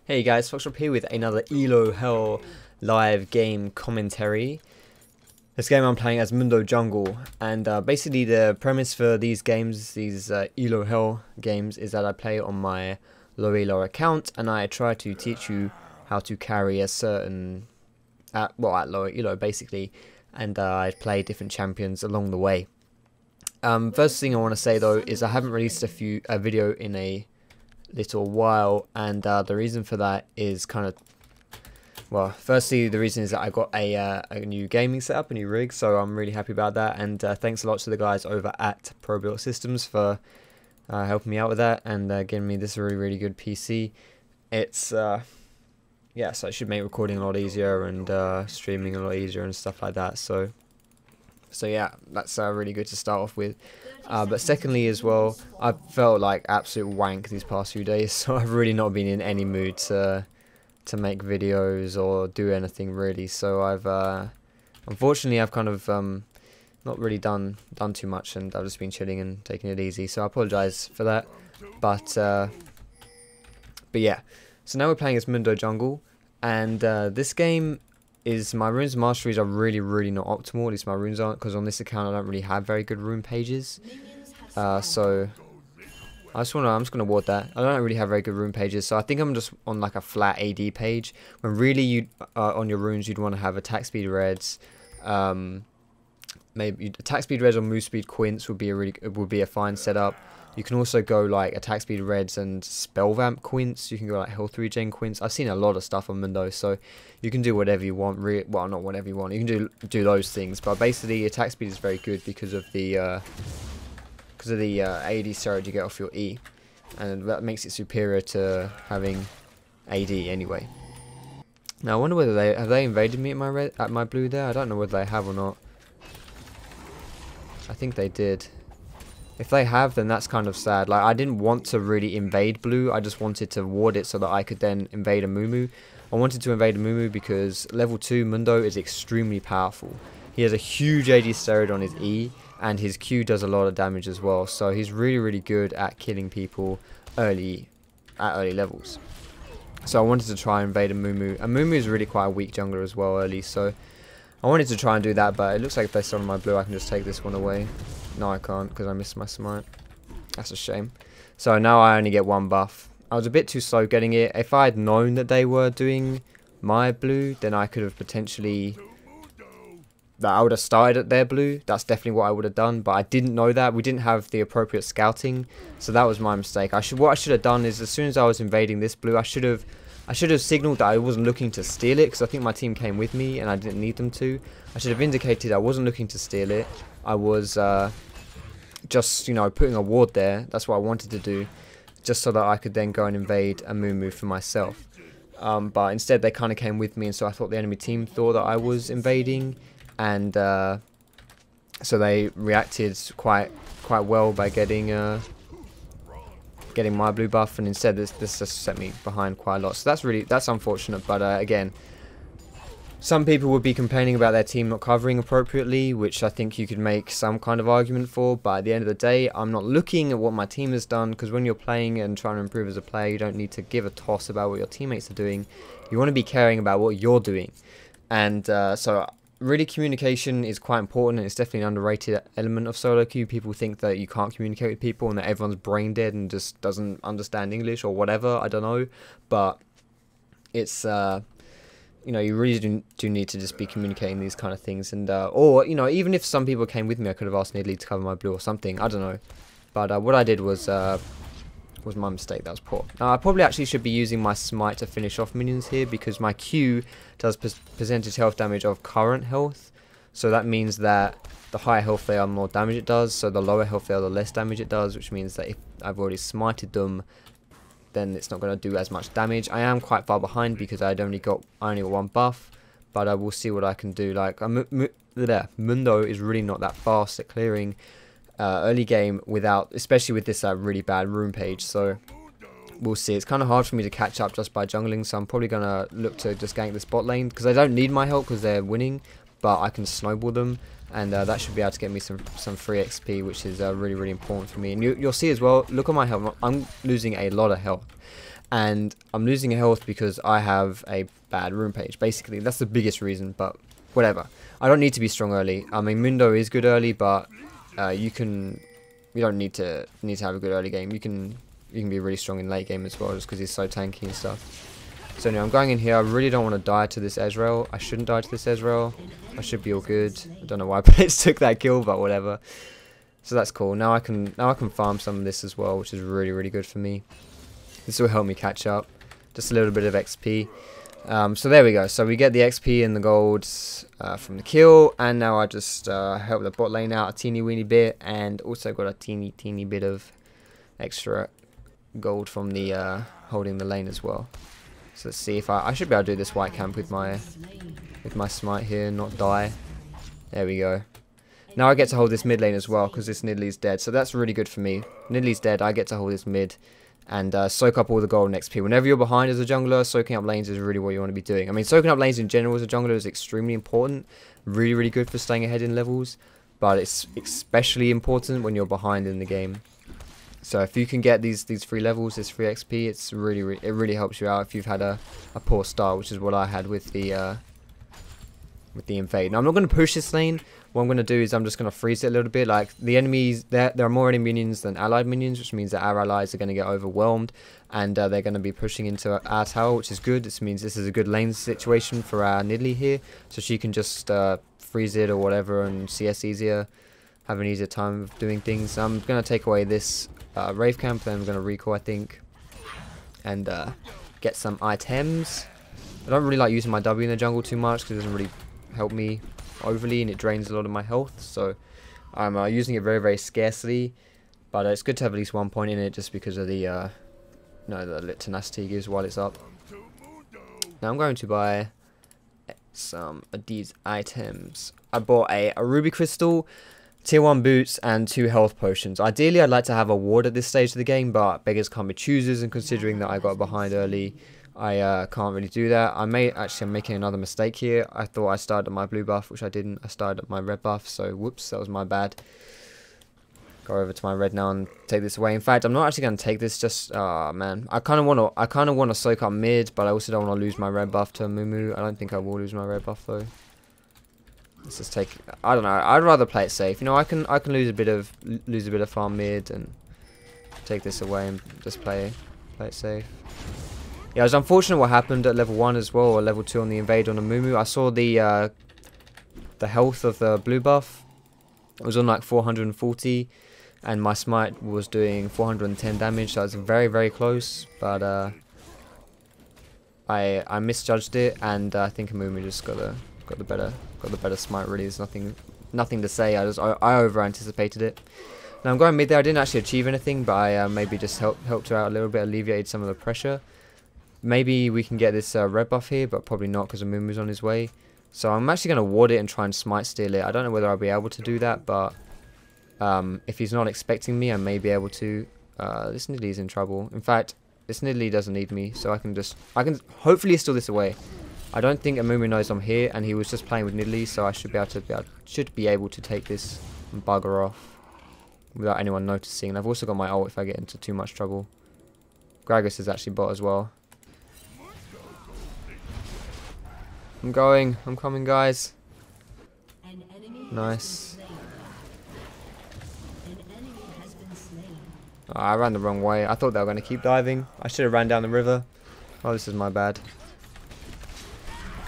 Hey guys, Foxdrop here with another ELO Hell live game commentary. This game I'm playing as Mundo Jungle, and basically the premise for these games, these ELO Hell games, is that I play on my low elo account and I try to teach you how to carry a certain, at lower elo basically, and I play different champions along the way. First thing I want to say though is I haven't released a video in a little while, and the reason for that is firstly the reason is that I got a new gaming setup, a new rig, so I'm really happy about that, and thanks a lot to the guys over at ProBuilt Systems for helping me out with that and giving me this really good PC. It's yeah, so it should make recording a lot easier and streaming a lot easier and stuff like that, so yeah, that's really good to start off with. But secondly as well, I've felt like absolute wank these past few days, so I've really not been in any mood to make videos or do anything really. So I've unfortunately I've kind of not really done too much, and I've just been chilling and taking it easy. So I apologise for that. But yeah, so now we're playing as Mundo Jungle, and this game is, my runes and masteries are really not optimal. At least my runes aren't, because on this account I don't really have very good rune pages. So I'm just gonna ward that. I don't really have very good rune pages, so I think I'm just on like a flat AD page. When really you on your runes you'd want to have attack speed reds, maybe attack speed reds or move speed Quints would be a fine setup. You can also go like attack speed reds and spell vamp Quints. You can go like health regen Quints. I've seen a lot of stuff on Mundo, so you can do whatever you want. Well, not whatever you want. You can do those things, but basically attack speed is very good because of the AD steroid you get off your E, and that makes it superior to having AD anyway. Now I wonder whether they invaded me at my blue there. I don't know whether they have or not. I think they did. If they have, then that's kind of sad. Like, I didn't want to really invade blue. I just wanted to ward it so that I could then invade a Mumu. I wanted to invade a Mumu because level 2 Mundo is extremely powerful. He has a huge AD steroid on his E, and his Q does a lot of damage as well. So he's really good at killing people at early levels. So I wanted to try and invade a Mumu. And Mumu is really quite a weak jungler as well early, so I wanted to try and do that, but it looks like if they stun on my blue I can just take this one away. No, I can't, because I missed my smite. That's a shame. So now I only get one buff. I was a bit too slow getting it. If I had known that they were doing my blue, then I could have potentially... I would have started at their blue. That's definitely what I would have done, but I didn't know that. We didn't have the appropriate scouting, so that was my mistake. What I should have done is, as soon as I was invading this blue, I should have signaled that I wasn't looking to steal it, because I think my team came with me and I didn't need them to. I should have indicated I wasn't looking to steal it. I was just, you know, putting a ward there. That's what I wanted to do, just so that I could then go and invade a Mumu for myself. But instead they kind of came with me, and so I thought the enemy team thought that I was invading, and so they reacted quite well by getting my blue buff, and instead this just set me behind quite a lot. So that's unfortunate, but again, some people would be complaining about their team not covering appropriately, which I think you could make some kind of argument for, but at the end of the day, I'm not looking at what my team has done, because when you're playing and trying to improve as a player, you don't need to give a toss about what your teammates are doing. You want to be caring about what you're doing, and so really communication is quite important, and it's definitely an underrated element of solo queue. People think that you can't communicate with people and that everyone's brain dead and just doesn't understand English or whatever, I don't know, but it's you know, you really do need to just be communicating these kind of things, and or, you know, even if some people came with me, I could have asked Nidley to cover my blue or something, I don't know, but what I did was my mistake. That was poor. Now I probably actually should be using my smite to finish off minions here, because my Q does percentage health damage of current health, so that means that the higher health they are, the more damage it does, so the lower health they are, the less damage it does, which means that if I've already smited them, then it's not going to do as much damage. I am quite far behind because I only got one buff, but I will see what I can do. Like, Mundo is really not that fast at clearing early game without, especially with this really bad rune page, so we'll see. It's kind of hard for me to catch up just by jungling, so I'm probably going to look to just gank this bot lane, because I don't need my help because they're winning, but I can snowball them, and that should be able to get me some free XP, which is really important for me. And you'll see as well, look at my health, I'm losing a lot of health, and I'm losing health because I have a bad rune page. Basically, that's the biggest reason, but whatever. I don't need to be strong early. I mean, Mundo is good early, but you don't need to have a good early game. You can be really strong in late game as well, just because he's so tanky and stuff. So anyway, I'm going in here. I really don't want to die to this Ezreal. I shouldn't die to this Ezreal. I should be all good. I don't know why Blitz took that kill, but whatever. So that's cool. Now I can farm some of this as well, which is really, really good for me. This will help me catch up. Just a little bit of XP. So there we go. So we get the XP and the golds from the kill, and now I just help the bot lane out a teeny weeny bit, and also got a teeny bit of extra gold from the holding the lane as well. So let's see if I should be able to do this white camp with my smite here, not die. There we go. Now I get to hold this mid lane as well, because this Nidlee's dead, so that's really good for me. Nidlee's dead, I get to hold this mid and soak up all the gold and XP. Whenever you're behind as a jungler, soaking up lanes is really what you want to be doing. I mean, soaking up lanes in general as a jungler is extremely important, really, really good for staying ahead in levels, but it's especially important when you're behind in the game. So if you can get these free levels, this free XP, it really helps you out if you've had a poor start, which is what I had with the invade. Now I'm not going to push this lane. What I'm going to do is I'm just going to freeze it a little bit. Like the enemies, there are more enemy minions than allied minions, which means that our allies are going to get overwhelmed, and they're going to be pushing into our tower, which is good. This means this is a good lane situation for our Nidalee here, so she can just freeze it or whatever and CS easier, have an easier time of doing things. I'm going to take away this Rave Camp, then I'm going to recall, I think, and get some items. I don't really like using my W in the jungle too much because it doesn't really help me overly, and it drains a lot of my health, so I'm using it very, very scarcely, but it's good to have at least 1 point in it just because of the the lit tenacity it gives while it's up. Now I'm going to buy some of these items. I bought a ruby crystal, tier 1 boots, and 2 health potions. Ideally I'd like to have a ward at this stage of the game, but beggars can't be choosers, and considering that I got behind early, I can't really do that. I'm making another mistake here. I thought I started at my blue buff, which I didn't. I started at my red buff, so whoops, that was my bad. Go over to my red now and take this away. In fact, I'm not actually going to take this. Just man, I kind of want to soak up mid, but I also don't want to lose my red buff to Mumu. I don't think I will lose my red buff though. Let's just take. I don't know. I'd rather play it safe. You know, I can lose a bit of farm mid and take this away and just play it safe. Yeah, it was unfortunate what happened at level 1 as well, or level 2 on the invade on a Mumu. I saw the health of the blue buff. It was on like 440, and my smite was doing 410 damage, so it was very, very close. But I misjudged it, and I think a Mumu just got the better smite. Really, there's nothing to say. I over anticipated it. Now I'm going mid there. I didn't actually achieve anything, but I maybe just helped her out a little bit, alleviated some of the pressure. Maybe we can get this red buff here, but probably not because Amumu's on his way. So I'm actually going to ward it and try and smite steal it. I don't know whether I'll be able to do that, but if he's not expecting me, I may be able to. This Nidalee's in trouble. In fact, this Nidalee doesn't need me, so I can hopefully steal this away. I don't think Amumu knows I'm here, and he was just playing with Nidalee, so I should be able to take this and bugger off without anyone noticing. And I've also got my ult if I get into too much trouble. Gragas is actually bot as well. I'm coming, guys. Nice. Oh, I ran the wrong way. I thought they were going to keep diving. I should have ran down the river. Oh, this is my bad.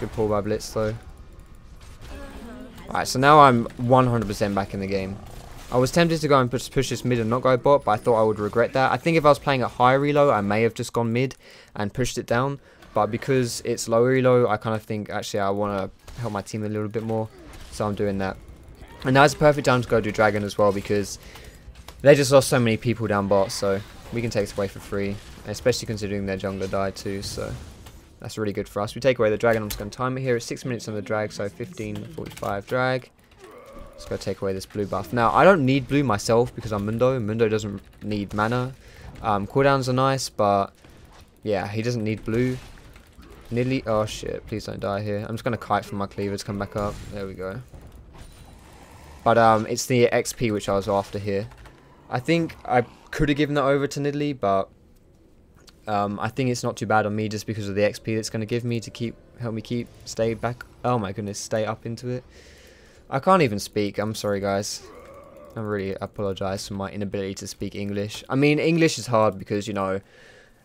Good pull by Blitz, though. Alright, so now I'm 100% back in the game. I was tempted to go and push this mid and not go bot, but I thought I would regret that. I think if I was playing at higher elo, I may have just gone mid and pushed it down. But because it's lower elo, I kind of think, actually, I want to help my team a little bit more. So I'm doing that. And now it's a perfect time to go do Dragon as well, because they just lost so many people down bot. So we can take this away for free, especially considering their jungler died too. So that's really good for us. We take away the Dragon. I'm just going to time it here. It's 6 minutes on the drag, so 15:45 drag. Let's go take away this blue buff. Now, I don't need blue myself because I'm Mundo. Mundo doesn't need mana. Cooldowns are nice, but yeah, he doesn't need blue. Nidalee, oh shit, please don't die here. I'm just going to kite from my cleaver to come back up. There we go. But it's the XP which I was after here. I think I could have given that over to Nidalee, but I think it's not too bad on me just because of the XP that's going to give me to help me stay back. Oh my goodness, stay up into it. I can't even speak. I'm sorry, guys. I really apologize for my inability to speak English. I mean, English is hard because, you know,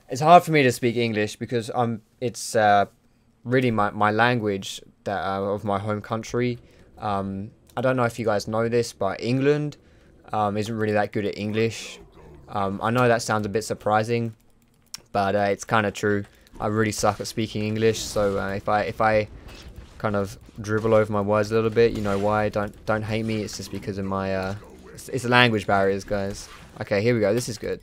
it's hard for me to speak English because it's really my language that of my home country. I don't know if you guys know this, but England isn't really that good at English. I know that sounds a bit surprising, but it's kind of true. I really suck at speaking English, so if I kind of dribble over my words a little bit, you know why. Don't hate me. It's just because of my it's language barriers, guys. Okay, here we go. This is good.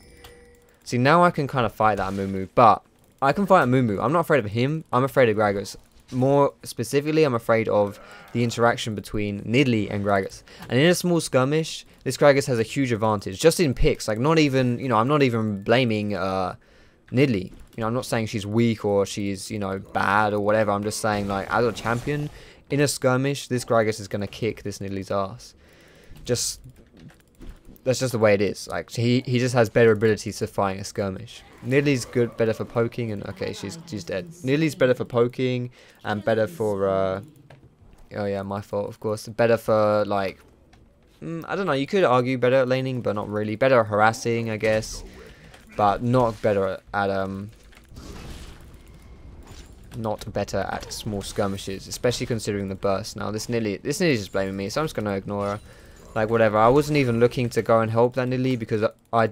See, now I can kind of fight that Mumu, but I can fight a Mumu. I'm not afraid of him. I'm afraid of Gragas. More specifically, I'm afraid of the interaction between Nidalee and Gragas. And in a small skirmish, this Gragas has a huge advantage. Just in picks, like not even, you know, I'm not even blaming Nidalee. You know, I'm not saying she's weak or she's, you know, bad or whatever. I'm just saying, like, as a champion, in a skirmish, this Gragas is going to kick this Nidalee's ass. That's just the way it is. Like, he just has better abilities to fighting a skirmish. Nidalee's better for poking, and okay, she's dead. Nidalee's better for poking, and better for, oh yeah, my fault, of course. Better for, like, I don't know, you could argue better at laning, but not really. Better at harassing, I guess, but not better at, not better at small skirmishes, especially considering the burst. Now, this Nidalee is just blaming me, so I'm just going to ignore her. Like, whatever, I wasn't even looking to go and help that Nidalee, because I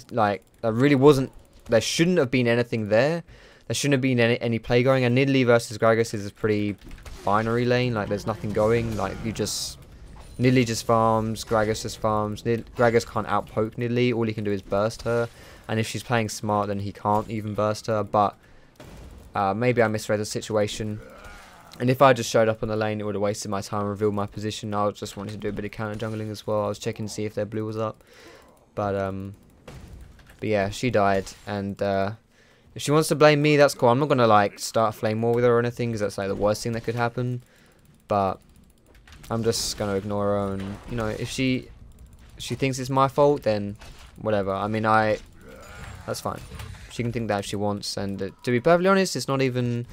really wasn't. There shouldn't have been anything there. There shouldn't have been any play going. And Nidalee versus Gragas is a pretty binary lane. Like, there's nothing going. Like, Nidalee just farms, Gragas just farms. Gragas can't outpoke Nidalee. All he can do is burst her. And if she's playing smart, then he can't even burst her. But maybe I misread the situation. And if I just showed up on the lane, it would have wasted my time and revealed my position. I just wanted to do a bit of counter jungling as well. I was checking to see if their blue was up. But yeah, she died, and if she wants to blame me, that's cool. I'm not gonna like start a flame war with her or anything, because that's like the worst thing that could happen. But I'm just gonna ignore her, and you know, if she thinks it's my fault, then whatever. I mean, that's fine. She can think that if she wants, and to be perfectly honest, it's not even.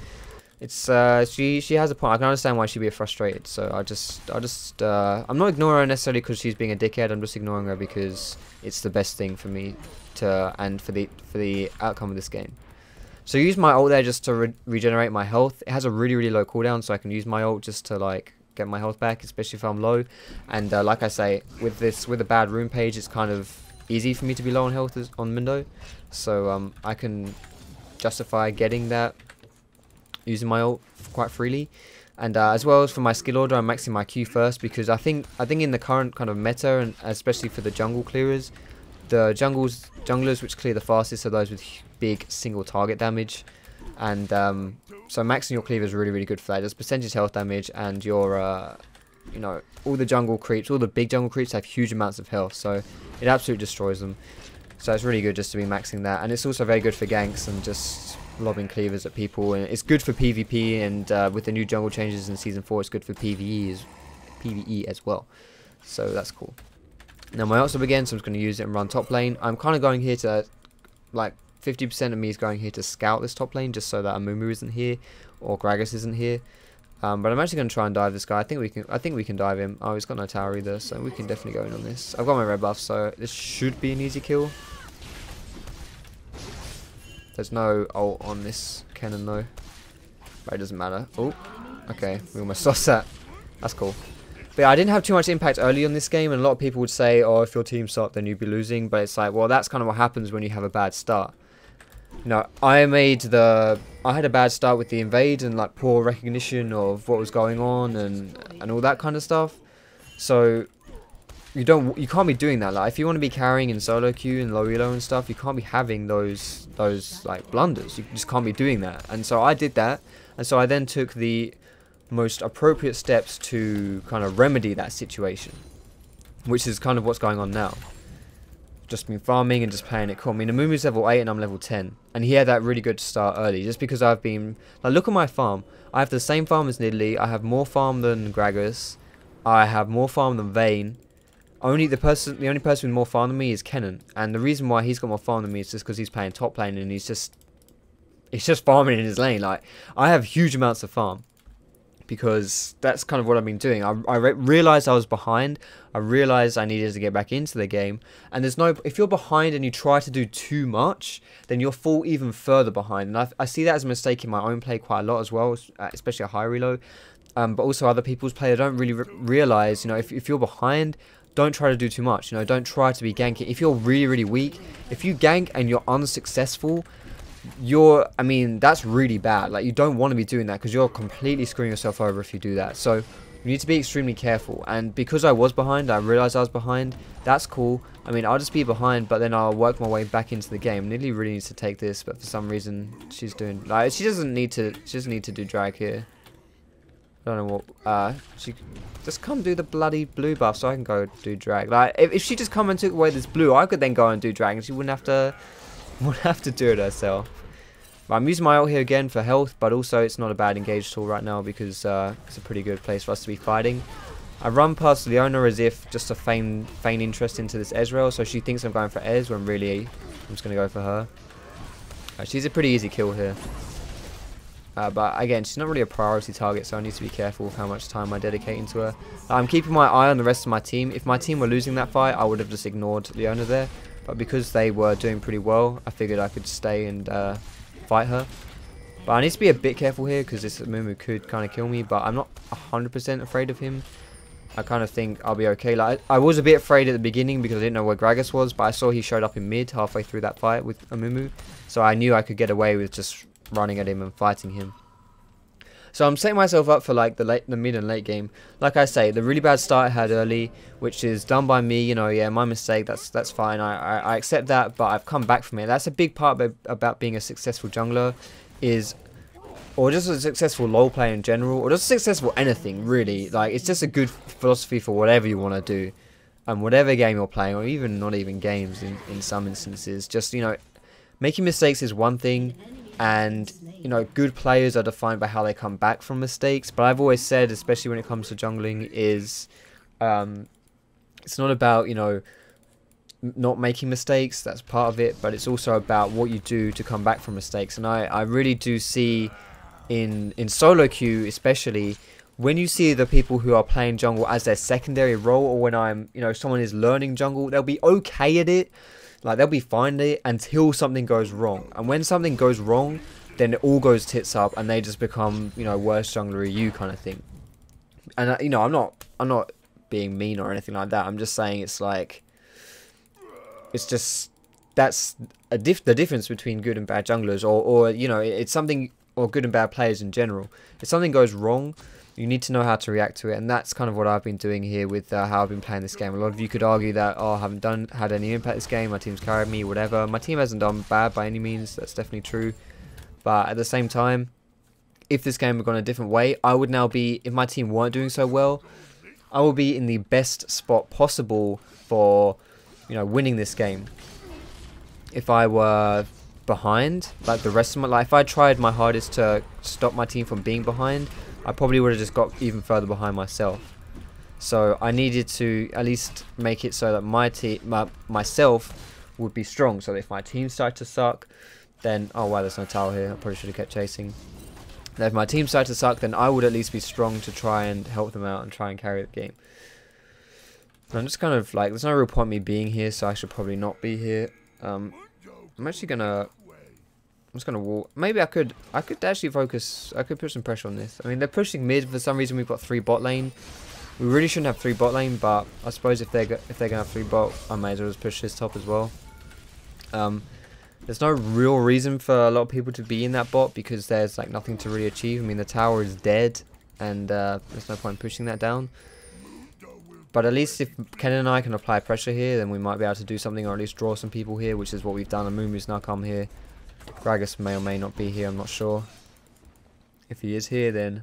It's she has a point. I can understand why she'd be frustrated. So I'm not ignoring her necessarily because she's being a dickhead. I'm just ignoring her because it's the best thing for me and for the outcome of this game. So use my ult there just to regenerate my health. It has a really low cooldown, so I can use my ult just to like get my health back, especially if I'm low. And like I say, with a bad rune page, it's kind of easy for me to be low on health on Mundo. So I can justify getting that using my ult quite freely. And as well as for my skill order, I'm maxing my Q first, because I think in the current kind of meta, and especially for the jungle clearers, the junglers which clear the fastest are those with big single target damage. And so maxing your cleaver is really good for that. There's percentage health damage, and your you know, all the jungle creeps, all the big jungle creeps have huge amounts of health, so it absolutely destroys them. So it's really good just to be maxing that, and it's also very good for ganks and just lobbing cleavers at people, and it's good for PvP, and with the new jungle changes in Season 4, it's good for PvE as well. So that's cool. Now my ult's up again, so I'm just going to use it and run top lane. I'm kind of going here to, like, 50% of me is going here to scout this top lane, just so that Amumu isn't here, or Gragas isn't here. But I'm actually going to try and dive this guy. I think we can dive him. Oh, he's got no tower either, so we can definitely go in on this. I've got my red buff, so this should be an easy kill. There's no ult on this cannon though. But it doesn't matter. Oh, okay, we almost lost that. That's cool. But yeah, I didn't have too much impact early on this game, and a lot of people would say, oh, if your team sucked, then you'd be losing. But it's like, well, that's kind of what happens when you have a bad start. You know, I had a bad start with the invade and like poor recognition of what was going on and all that kind of stuff. So you can't be doing that. Like, if you want to be carrying in solo queue and low elo and stuff, you can't be having those like blunders. You just can't be doing that. And so I did that, and so I then took the most appropriate steps to kind of remedy that situation, which is kind of what's going on now. Just been farming and just playing it cool. I mean, Amumu's level 8 and I'm level 10, and he had that really good start early, just because I've been like, look at my farm. I have the same farm as Nidalee. I have more farm than Gragas. I have more farm than Vayne. The only person with more farm than me is Kennen, and the reason why he's got more farm than me is just because he's playing top lane, and he's just it's just farming in his lane. Like, I have huge amounts of farm, because that's kind of what I've been doing. I realized I was behind. I realized I needed to get back into the game. And there's no... If you're behind and you try to do too much, then you'll fall even further behind. And I see that as a mistake in my own play quite a lot as well, especially a high reload. But also other people's play, they don't really realize, you know, if you're behind, don't try to do too much. You know, don't try to be ganking. If you're really, really weak, if you gank and you're unsuccessful, I mean, that's really bad. Like, you don't want to be doing that, because you're completely screwing yourself over if you do that. So you need to be extremely careful. And because I was behind, I realized I was behind. That's cool. I mean, I'll just be behind, but then I'll work my way back into the game. Nidley really needs to take this, but for some reason she's doing, like, she doesn't need to do drag here. I don't know what, she just come do the bloody blue buff so I can go do drag. Like, if she just come and took away this blue, I could then go and do drag, and she wouldn't have to do it herself. But I'm using my ult here again for health, but also it's not a bad engage tool right now, because it's a pretty good place for us to be fighting. I run past Leona as if just to feign interest into this Ezreal, so she thinks I'm going for Ez when really I'm just going to go for her. She's a pretty easy kill here. But again, she's not really a priority target, so I need to be careful with how much time I dedicate into her. I'm keeping my eye on the rest of my team. If my team were losing that fight, I would have just ignored Leona there. But because they were doing pretty well, I figured I could stay and fight her. But I need to be a bit careful here, because this Mumu could kind of kill me, but I'm not 100% afraid of him. I kind of think I'll be okay. Like, I was a bit afraid at the beginning because I didn't know where Gragas was, but I saw he showed up in mid halfway through that fight with a Mumu, so I knew I could get away with just running at him and fighting him. So I'm setting myself up for like the mid and late game. Like I say, the really bad start I had early, which is done by me, you know, yeah, my mistake, that's fine. I accept that, but I've come back from it. That's a big part about being a successful jungler, or just a successful LoL player in general, or just successful anything really. Like, it's just a good philosophy for whatever you want to do, and whatever game you're playing, or even not even games in some instances. Just, you know, making mistakes is one thing, and, you know, good players are defined by how they come back from mistakes. But I've always said, especially when it comes to jungling, is it's not about, you know, not making mistakes. That's part of it, but it's also about what you do to come back from mistakes. And I really do see in solo queue, especially, when you see the people who are playing jungle as their secondary role, or when someone is learning jungle, they'll be okay at it. Like, they'll be fine at it until something goes wrong. And when something goes wrong, then it all goes tits up, and they just become, you know, worse jungler you kind of thing. And you know, I'm not being mean or anything like that. I'm just saying it's like, it's just, that's the difference between good and bad junglers, or you know, it's something, or good and bad players in general. If something goes wrong, you need to know how to react to it, and that's kind of what I've been doing here with how I've been playing this game. A lot of you could argue that, oh, I haven't had any impact this game, my team's carried me, whatever. My team hasn't done bad by any means, that's definitely true. But at the same time, if this game had gone a different way, I would now be, if my team weren't doing so well, I would be in the best spot possible for, you know, winning this game. If I were behind, like the rest of my life, if I tried my hardest to stop my team from being behind, I probably would have just got even further behind myself. So I needed to at least make it so that my team, myself, would be strong. So that if my team started to suck, then, oh wow, there's no tower here. I probably should have kept chasing. Now, if my team started to suck, then I would at least be strong to try and help them out and try and carry the game. And I'm just kind of like, there's no real point me being here, so I should probably not be here. I'm actually gonna. I'm just gonna walk. Maybe I could actually focus. I could put some pressure on this. I mean, they're pushing mid for some reason. We've got 3 bot lane. We really shouldn't have 3 bot lane, but I suppose if they're gonna have 3 bot, I may as well just push this top as well. There's no real reason for a lot of people to be in that bot, because there's like nothing to really achieve. I mean, the tower is dead, and there's no point pushing that down. But at least if Ken and I can apply pressure here, then we might be able to do something, or at least draw some people here, which is what we've done. And Mumu's now come here. Gragas may or may not be here, I'm not sure. If he is here, then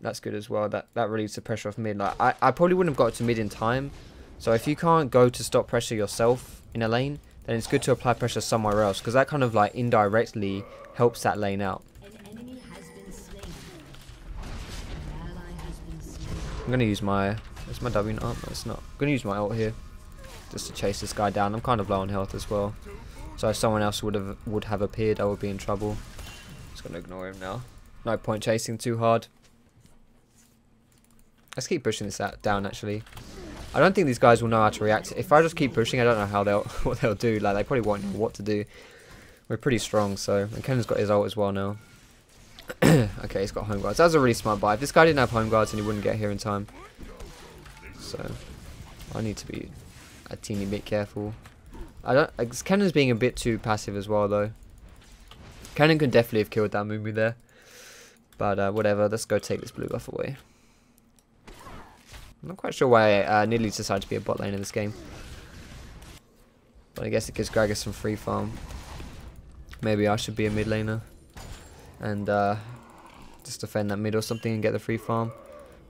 that's good as well. That relieves the pressure off mid. Like, I probably wouldn't have got to mid in time. So if you can't go to stop pressure yourself in a lane, then it's good to apply pressure somewhere else, because that kind of like indirectly helps that lane out. I'm gonna use my, is my W not up? No, it's not. I'm gonna use my ult here just to chase this guy down. I'm kind of low on health as well, So if someone else would have appeared, I would be in trouble. Just gonna ignore him now. No point chasing too hard. Let's keep pushing this down. Actually, I don't think these guys will know how to react. If I just keep pushing, I don't know how what they'll do. Like they probably won't know what to do. We're pretty strong, so and Kennan's got his ult as well now. Okay, he's got home guards. That was a really smart buy. If this guy didn't have home guards, then he wouldn't get here in time. So I need to be a teeny bit careful. Cannon's being a bit too passive as well, though. Cannon could definitely have killed that Mumu there. But whatever, let's go take this blue buff away. I'm not quite sure why Nidalee decided to be a bot lane in this game. But I guess it gives Gragas some free farm. Maybe I should be a mid laner. And just defend that mid or something and get the free farm.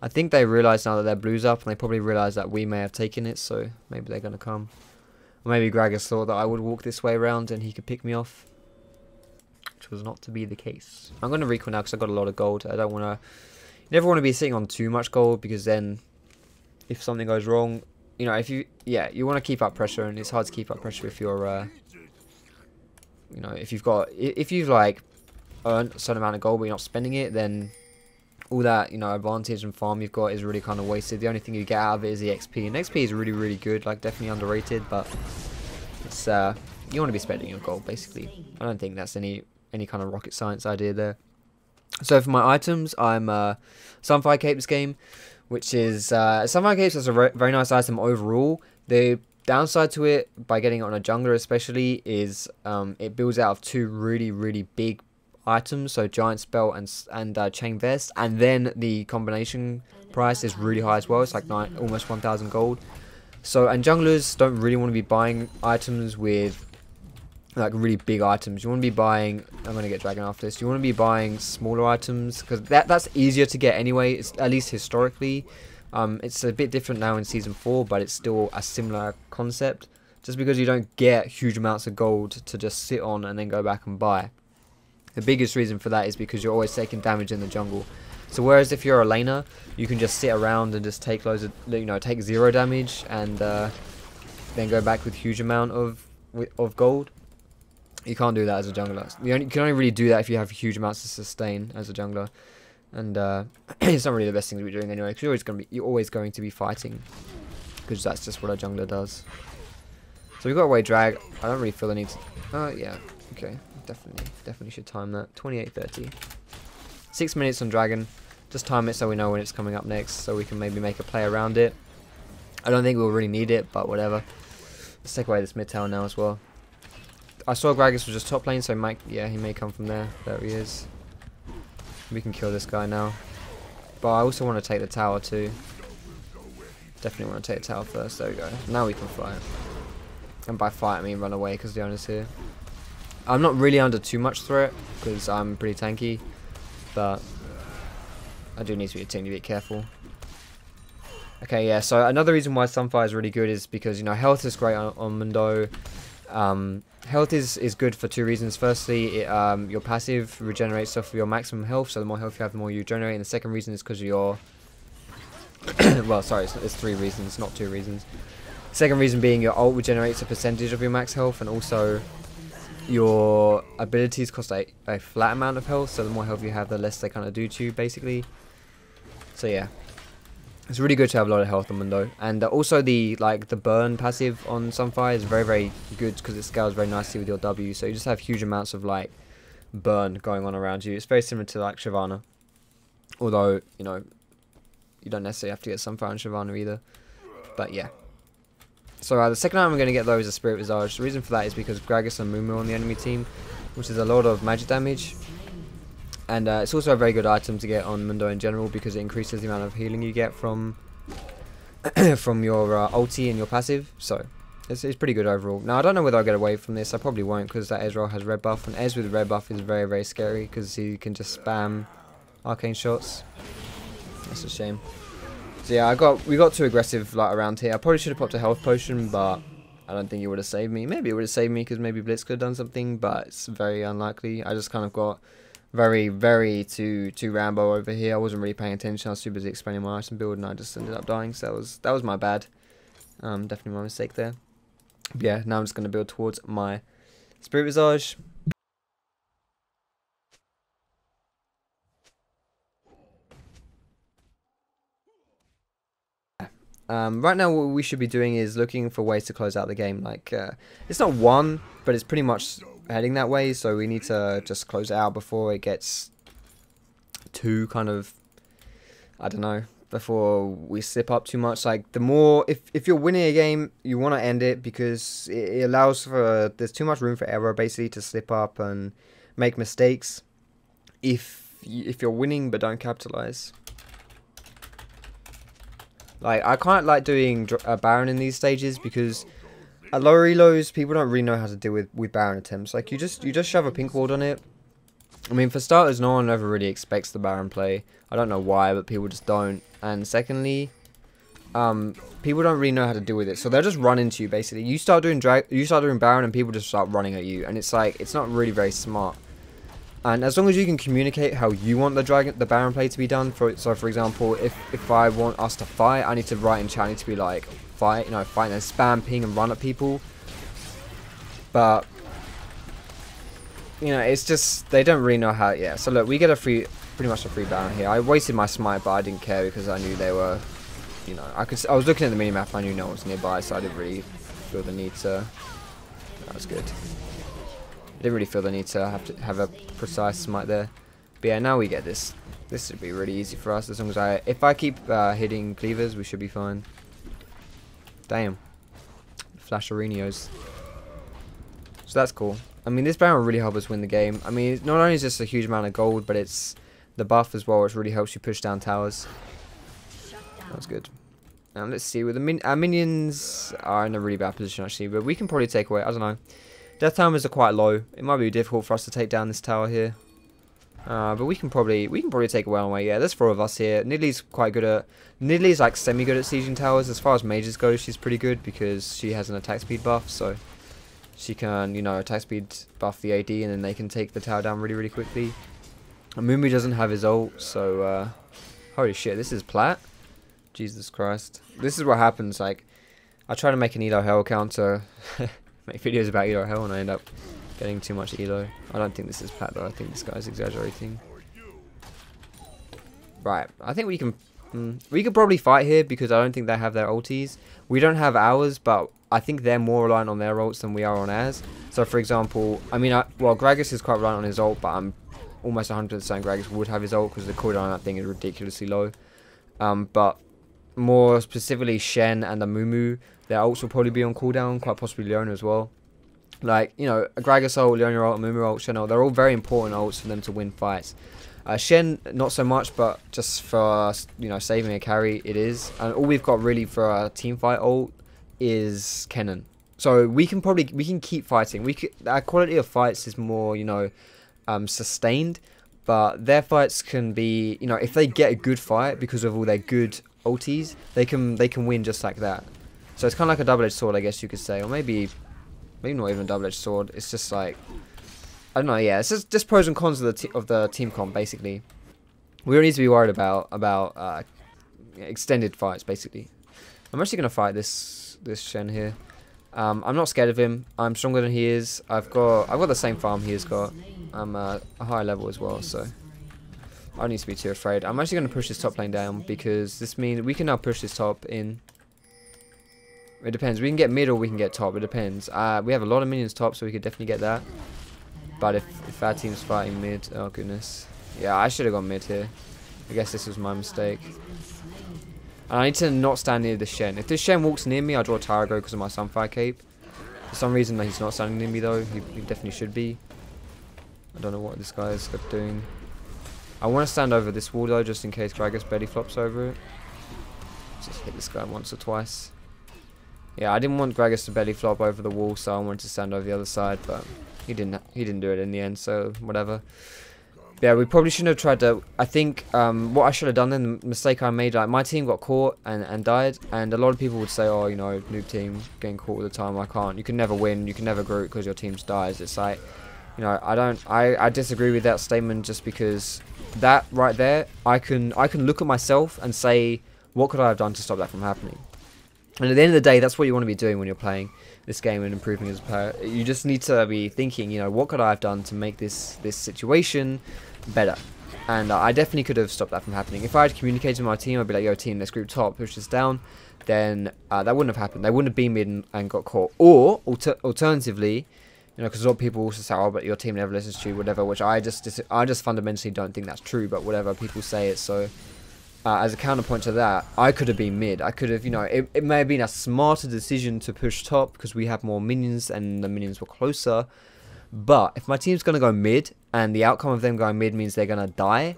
I think they realise now that their blue's up, and they probably realise that we may have taken it, so maybe they're going to come. Or maybe Gragas thought that I would walk this way around and he could pick me off. Which was not to be the case. I'm going to recall now because I've got a lot of gold. I don't want to... You never want to be sitting on too much gold, because then if something goes wrong... You know, if you... Yeah, you want to keep up pressure, and it's hard to keep up pressure if you're... you know, if you've got... If you've, like, earned a certain amount of gold but you're not spending it, then... all that, you know, advantage and farm you've got is really kind of wasted. The only thing you get out of it is the XP, and XP is really, really good, like definitely underrated, but it's you want to be spending your gold basically. I don't think that's any kind of rocket science idea there. So for my items, I'm Sunfire Cape this game, which is Sunfire Cape is a very nice item overall. The downside to it, by getting it on a jungler especially, is it builds out of two really, really big items, so Giant Spell and Chain Vest, and then the combination price is really high as well. It's like almost 1,000 gold. So, and junglers don't really want to be buying items with like really big items. You want to be buying... I'm going to get Dragon after this. You want to be buying smaller items, because that's easier to get anyway. It's at least historically. It's a bit different now in Season 4, but it's still a similar concept. Just because you don't get huge amounts of gold to just sit on and then go back and buy. The biggest reason for that is because you're always taking damage in the jungle. So whereas if you're a laner, you can just sit around and just take loads of, you know, take 0 damage and then go back with huge amount of gold. You can't do that as a jungler. You can only really do that if you have huge amounts of sustain as a jungler, and it's not really the best thing to be doing anyway, because you're always going to be fighting, because that's just what a jungler does. So we've got away drag. I don't really feel the need to. Yeah, okay. Definitely should time that. 28:30. 6 minutes on dragon. Just time it so we know when it's coming up next, so we can maybe make a play around it. I don't think we'll really need it, but whatever. Let's take away this mid tower now as well. I saw Gragas was just top lane, so he may come from there. There he is. We can kill this guy now. But I also want to take the tower too. Definitely want to take the tower first. There we go. Now we can fight. And by fight I mean run away, because the owner's here. I'm not really under too much threat because I'm pretty tanky, but I do need to be a teeny bit careful. Okay, yeah, so another reason why Sunfire is really good is because, you know, health is great on Mundo. Health is good for 2 reasons. Firstly, your passive regenerates off of your maximum health, so the more health you have, the more you generate. And the second reason is because of your... well, sorry, it's 3 reasons, not 2 reasons. Second reason being your ult regenerates a percentage of your max health, and also your abilities cost a flat amount of health, so the more health you have, the less they kind of do to you, basically. So yeah, it's really good to have a lot of health on Mundo. And also the burn passive on Sunfire is very, very good, because it scales very nicely with your W, so you just have huge amounts of like burn going on around you. It's very similar to like Shyvana, although, you know, you don't necessarily have to get Sunfire on Shyvana either. But yeah. So the second item I'm going to get though is a Spirit Visage. The reason for that is because Gragas and Mumu on the enemy team, which is a lot of magic damage. And it's also a very good item to get on Mundo in general, because it increases the amount of healing you get from from your ulti and your passive. So it's pretty good overall. Now I don't know whether I'll get away from this. I probably won't, because that Ezreal has red buff, and Ez with red buff is very, very scary because he can just spam arcane shots. That's a shame. So yeah, we got too aggressive like around here. I probably should have popped a health potion, but I don't think it would have saved me. Maybe it would have saved me because maybe Blitz could have done something, but it's very unlikely. I just kind of got very, very too Rambo over here. I wasn't really paying attention. I was too busy explaining my item build, and I just ended up dying. So that was my bad. Definitely my mistake there. But yeah, now I'm just going to build towards my Spirit Visage. Right now what we should be doing is looking for ways to close out the game. Like, it's not one, but it's pretty much heading that way, so we need to just close it out before it gets too kind of, I don't know, before we slip up too much. Like, the more, if you're winning a game, you want to end it, because it allows for, there's too much room for error, basically, to slip up and make mistakes if you're winning but don't capitalize. Like, I can't like doing Baron in these stages, because at lower elos, people don't really know how to deal with Baron attempts. Like, you just shove a pink ward on it. I mean, for starters, no one ever really expects the Baron play. I don't know why, but people just don't. And secondly, people don't really know how to deal with it, so they'll just run into you, basically. You start doing Baron, and people just start running at you, and it's like, it's not really very smart. And as long as you can communicate how you want the Baron play to be done, so for example, if I want us to fight, I need to write in chat, I need to be like, fight, you know, fight, and then spam, ping, and run at people. But, you know, it's just, they don't really know how, yeah. So look, we get pretty much a free Baron here. I wasted my smite, but I didn't care, because I knew they were, you know, I was looking at the minimap, and I knew no one was nearby, so I didn't really feel the need to, that was good. I didn't really feel the need to have a precise smite there. But yeah, now we get this. This should be really easy for us, as long as if I keep hitting cleavers, we should be fine. Damn. Flasherinos. So that's cool. I mean, this Baron will really help us win the game. I mean, not only is this a huge amount of gold, but it's the buff as well, which really helps you push down towers. That's good. Let's see, with our minions are in a really bad position, actually, but we can probably take away, I don't know. Death timers are quite low. It might be difficult for us to take down this tower here. But we can probably take away on way. Yeah, there's 4 of us here. Nidlee's quite good at, Nidlee's like semi good at sieging towers. As far as mages go, she's pretty good, because she has an attack speed buff, so she can, you know, attack speed buff the AD, and then they can take the tower down really, really quickly. And Mundo doesn't have his ult, so holy shit, this is plat. Jesus Christ. This is what happens, like, I try to make an elo hell counter. Make videos about elo hell, and I end up getting too much elo. I don't think this is plat though. I think this guy's exaggerating. Right, I think we could probably fight here, because I don't think they have their ultis. We don't have ours, but I think they're more reliant on their ults than we are on ours. So for example, I mean, well, Gragas is quite reliant on his ult, but I'm almost 100% Gragas would have his ult, because the cooldown on that thing is ridiculously low. But more specifically, Shen and the Mumu, their ults will probably be on cooldown, quite possibly Leona as well. Like, you know, Gragas ult, Leona ult, Mumu ult, Shen ult, they're all very important ults for them to win fights. Shen, not so much, but just for, you know, saving a carry, it is. And all we've got really for our team fight ult is Kennen. So we can keep fighting. Our quality of fights is more, you know, sustained. But their fights can be, you know, if they get a good fight because of all their good ultis, they can win just like that. So it's kind of like a double-edged sword, I guess you could say, or maybe not even a double-edged sword. It's just like, I don't know. Yeah, it's just pros and cons of the team comp, basically. We don't need to be worried about extended fights, basically. I'm actually gonna fight this Shen here. I'm not scared of him. I'm stronger than he is. I've got the same farm he has got. I'm a higher level as well, so I don't need to be too afraid. I'm actually going to push this top lane down, because this means we can now push this top in. It depends. We can get mid or we can get top. It depends. We have a lot of minions top, so we could definitely get that. But if our team's fighting mid, oh goodness. Yeah, I should have gone mid here. I guess this was my mistake. And I need to not stand near the Shen. If this Shen walks near me, I draw Tarago because of my Sunfire cape. For some reason, he's not standing near me though. He definitely should be. I don't know what this guy is doing. I want to stand over this wall though, just in case Gragas belly flops over it. Just hit this guy once or twice. Yeah, I didn't want Gragas to belly flop over the wall, so I wanted to stand over the other side, but he didn't do it in the end, so whatever. Yeah, we probably shouldn't have tried to. I think what I should have done then, the mistake I made, like my team got caught and died, and a lot of people would say, oh, you know, noob team getting caught all the time. I can't. You can never win. You can never group because your team dies. It's like, you know, I disagree with that statement, just because that right there, I can look at myself and say, what could I have done to stop that from happening? And at the end of the day, that's what you want to be doing when you're playing this game and improving as a player. You just need to be thinking, you know, what could I have done to make this situation better? And I definitely could have stopped that from happening. If I had communicated with my team, I'd be like, yo team, let's group top, push this down. Then that wouldn't have happened. They wouldn't have been mid and got caught. Or, alternatively, you know, because a lot of people also say, oh, but your team never listens to you, whatever, which I just fundamentally don't think that's true, but whatever, people say it, so... as a counterpoint to that, I could have been mid. I could have, you know, it may have been a smarter decision to push top because we have more minions and the minions were closer. But if my team's going to go mid and the outcome of them going mid means they're going to die,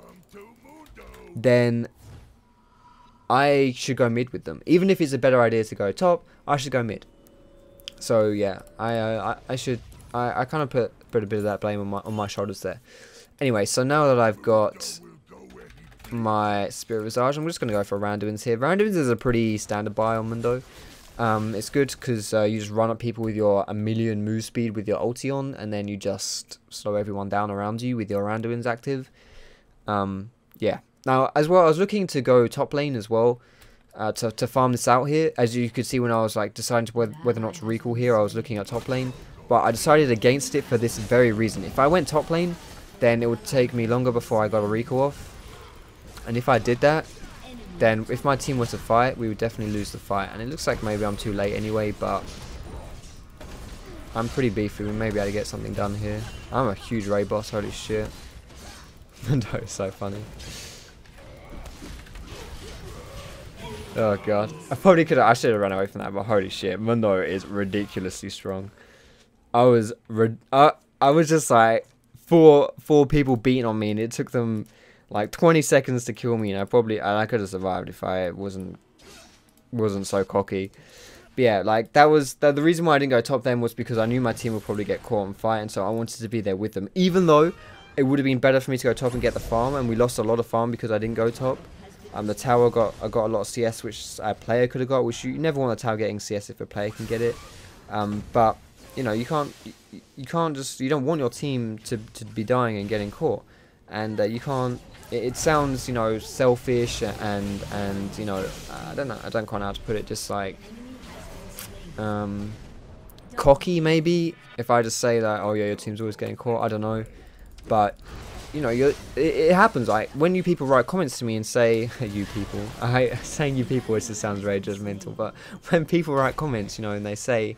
then I should go mid with them. Even if it's a better idea to go top, I should go mid. So yeah, I kind of put a bit of that blame on my shoulders there. Anyway, so now that I've got my Spirit Visage, I'm just going to go for Randuin's here. Randuin's is a pretty standard buy on Mundo. It's good because you just run at people with your 1,000,000 move speed with your ulti on, and then you just slow everyone down around you with your Randuin's active. Yeah. Now, as well, I was looking to go top lane as well, to farm this out here. As you could see when I was like deciding whether or not to recall here, I was looking at top lane. But I decided against it for this very reason. If I went top lane, then it would take me longer before I got a recall off. And if I did that, then if my team were to fight, we would definitely lose the fight. And it looks like maybe I'm too late anyway, but I'm pretty beefy. We may be able to get something done here. I'm a huge raid boss, holy shit. Mundo is so funny. Oh god. I should have run away from that, but holy shit. Mundo is ridiculously strong. I was just like, four people beating on me, and it took them like 20 seconds to kill me, and I could have survived if I wasn't so cocky. But yeah, like that was the reason why I didn't go top then, was because I knew my team would probably get caught and fight, and so I wanted to be there with them. Even though it would have been better for me to go top and get the farm, and we lost a lot of farm because I didn't go top. The tower got a lot of CS, which a player could have got, which you never want a tower getting CS if a player can get it. But you know, you don't want your team to be dying and getting caught, and you can't. It sounds, you know, selfish and you know, I don't quite know how to put it, just like cocky maybe, if I just say that, oh yeah, your team's always getting caught. I don't know, but you know, it happens. Like when you people write comments to me and say, you people, I hate saying you people, it just sounds very judgmental, but when people write comments, you know, and they say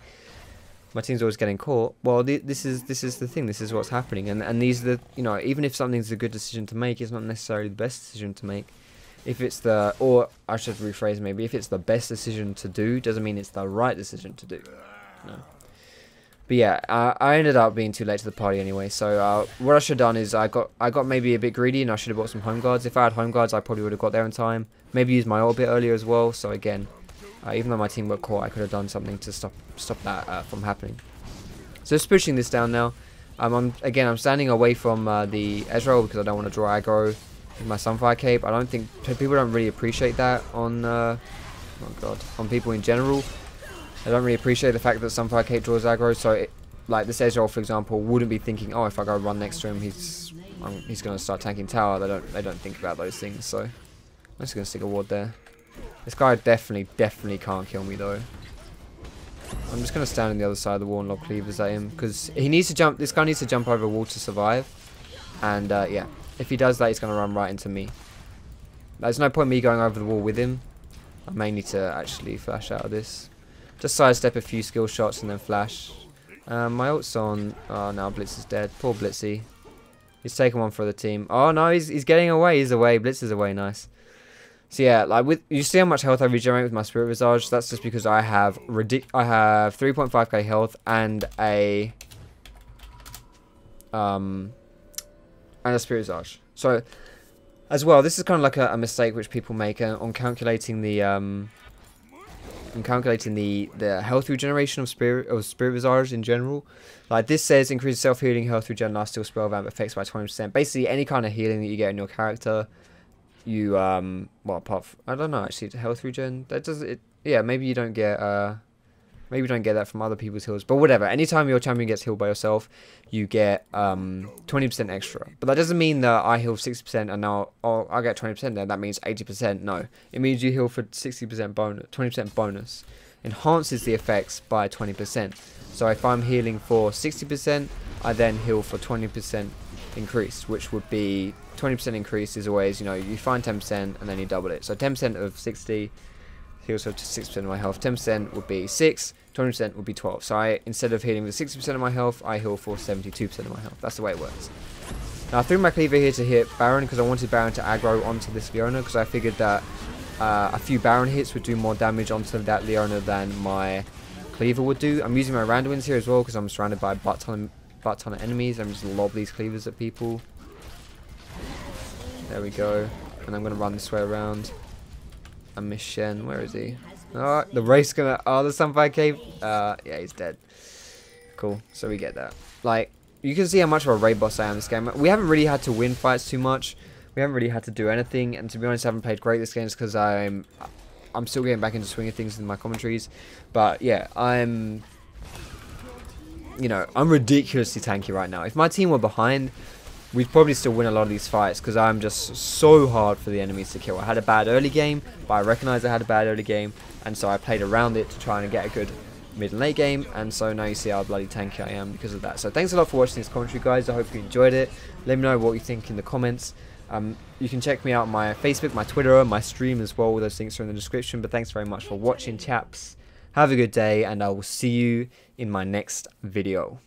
my team's always getting caught, well, this is the thing, this is what's happening, and these are the, you know, even if something's a good decision to make, it's not necessarily the best decision to make. If it's or I should rephrase, maybe, if it's the best decision to do, doesn't mean it's the right decision to do. No. But yeah, I ended up being too late to the party anyway, so what I should have done is I got maybe a bit greedy, and I should have bought some home guards. If I had home guards, I probably would have got there in time. Maybe used my ult a bit earlier as well, so again, even though my team got caught, I could have done something to stop that from happening. So just pushing this down now. I'm standing away from the Ezreal because I don't want to draw aggro with my Sunfire Cape. I don't think people don't really appreciate that on oh god, on people in general. I don't really appreciate the fact that Sunfire Cape draws aggro. So like this Ezreal, for example, wouldn't be thinking, oh, if I go run next to him, he's going to start tanking tower. They don't think about those things. So I'm just going to stick a ward there. This guy definitely can't kill me though. I'm just going to stand on the other side of the wall and lob cleavers at him, because he needs to jump. This guy needs to jump over a wall to survive. And yeah, if he does that, he's going to run right into me. There's no point me going over the wall with him. I may need to actually flash out of this. Just sidestep a few skill shots and then flash. My ult's on. Oh no, Blitz is dead. Poor Blitzy. He's taken one for the team. Oh no, he's getting away. He's away. Blitz is away. Nice. So yeah, like you see how much health I regenerate with my Spirit Visage. That's just because I have 3.5k health and a Spirit Visage. So as well, this is kind of like a mistake which people make on calculating the health regeneration of Spirit Visage in general. Like this says increases self healing, health regen, last steal, spell vamp effects by 20%. Basically any kind of healing that you get in your character. You well, apart from, I don't know actually, health regen, that does it. Yeah, maybe you don't get that from other people's heals, but whatever. Anytime your champion gets healed by yourself, you get 20% extra. But that doesn't mean that I heal 60% and now I get 20%. Then that means 80%. No, it means you heal for 60% bonus, 20% bonus. enhances the effects by 20%. So if I'm healing for 60%, I then heal for 20% increase, which would be 20% increase is always, you know, you find 10% and then you double it. So 10% of 60 heals up to 6% of my health. 10% would be 6, 20% would be 12. So I, instead of healing with 60% of my health, I heal for 72% of my health. That's the way it works. Now I threw my cleaver here to hit Baron because I wanted Baron to aggro onto this Leona, because I figured that a few Baron hits would do more damage onto that Leona than my cleaver would do. I'm using my Randuins here as well because I'm surrounded by a butt ton of enemies. I'm just lob these cleavers at people. There we go. And I'm going to run this way around. I miss Shen. Where is he? Oh, the race gonna... Oh, the Sunfire Cave. Yeah, he's dead. Cool. So we get that. Like, you can see how much of a raid boss I am in this game. We haven't really had to win fights too much. We haven't really had to do anything. And to be honest, I haven't played great this game because I'm still getting back into swinging things in my commentaries. But yeah, I'm ridiculously tanky right now. If my team were behind, we'd probably still win a lot of these fights because I'm just so hard for the enemies to kill. I had a bad early game, but I recognized I had a bad early game, and so I played around it to try and get a good mid and late game, and so now you see how bloody tanky I am because of that. So thanks a lot for watching this commentary, guys. I hope you enjoyed it. Let me know what you think in the comments. You can check me out on my Facebook, my Twitter, my stream as well. All those links are in the description. But thanks very much for watching, chaps. Have a good day, and I will see you in my next video.